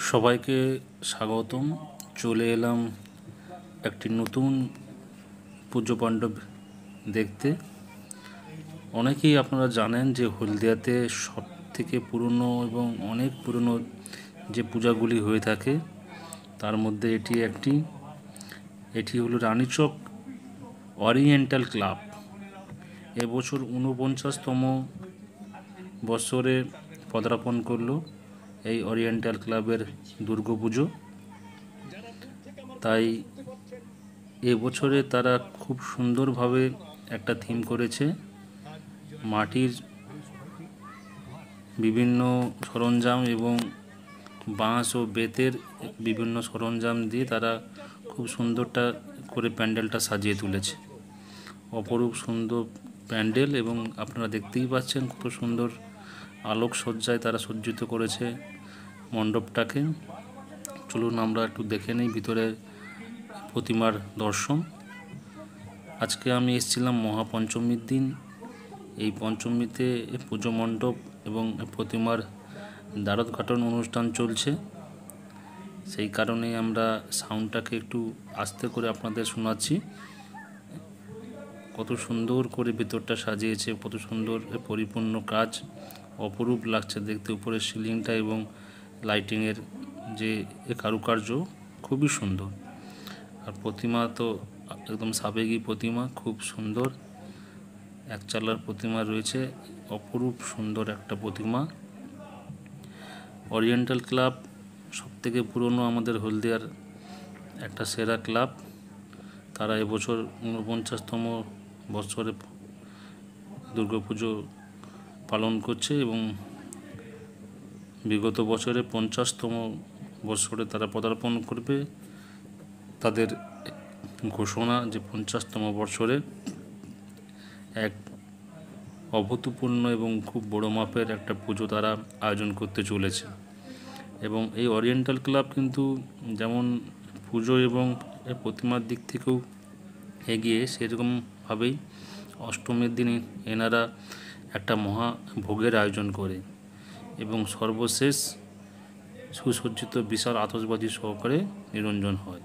সবাইকে স্বাগতম। চলে এলাম একটি নতুন পুজো মণ্ডপ দেখতে। অনেকেই আপনারা জানেন যে হলদিয়াতে সব থেকে পুরনো এবং অনেক পুরনো যে পূজাগুলি হয়ে থাকে তার মধ্যে এটি হলো রানীচক ওরিয়েন্টাল ক্লাব। এবছর ৪৯তম বছরে পদার্পণ করলো এই ওরিয়েন্টাল ক্লাবের দুর্গাপুজো। তাই এবছরে তারা খুব সুন্দরভাবে একটা থিম করেছে। মাটির বিভিন্ন সরঞ্জাম এবং বাঁশ ও বেতের বিভিন্ন সরঞ্জাম দিয়ে তারা খুব সুন্দরটা করে প্যান্ডেলটা সাজিয়ে তুলেছে। অপরূপ সুন্দর প্যান্ডেল এবং আপনারা দেখতেই পাচ্ছেন কত সুন্দর আলোকসজ্জায় তারা সজ্জিত করেছে মণ্ডপটাকে। চলুন আমরা একটু দেখে নিই ভিতরে প্রতিমার দর্শন। আজকে আমি এসেছিলাম মহাপঞ্চমীর দিন। এই পঞ্চমীতে পুজো মণ্ডপ এবং প্রতিমার দ্বারোদ্ঘাটন অনুষ্ঠান চলছে, সেই কারণেই আমরা সাউন্ডটাকে একটু আস্তে করে আপনাদের শোনাচ্ছি। কত সুন্দর করে ভেতরটা সাজিয়েছে, কত সুন্দর পরিপূর্ণ কাজ, অপরূপ লাগছে দেখতে। উপরের সিলিংটা এবং লাইটিংয়ের যে কারুকার্য খুবই সুন্দর। আর প্রতিমা তো একদম সাবেকি প্রতিমা, খুব সুন্দর একচালার প্রতিমা রয়েছে, অপরূপ সুন্দর একটা প্রতিমা। ওরিয়েন্টাল ক্লাব সবথেকে পুরনো আমাদের হলদিয়ার একটা সেরা ক্লাব। তারা এবছর ৪৯তম বছরে দুর্গাপুজো পালন করছে এবং বিগত বছরে ৫০তম বছরে তারা পদার্পণ করবে। তাদের ঘোষণা যে ৫০তম বছরে এক অভূতপূর্ণ এবং খুব বড় মাপের একটা পুজো তারা আয়োজন করতে চলেছে। এবং এই ওরিয়েন্টাল ক্লাব কিন্তু যেমন পুজো এবং প্রতিমার দিক থেকেও এগিয়ে, সেরকমভাবেই অষ্টমীর দিনে এনারা একটা মহা ভোগের আয়োজন করে এবং সর্বশেষ সুসজ্জিত বিশাল আতশবাজি সহকারে নিরঞ্জন হয়।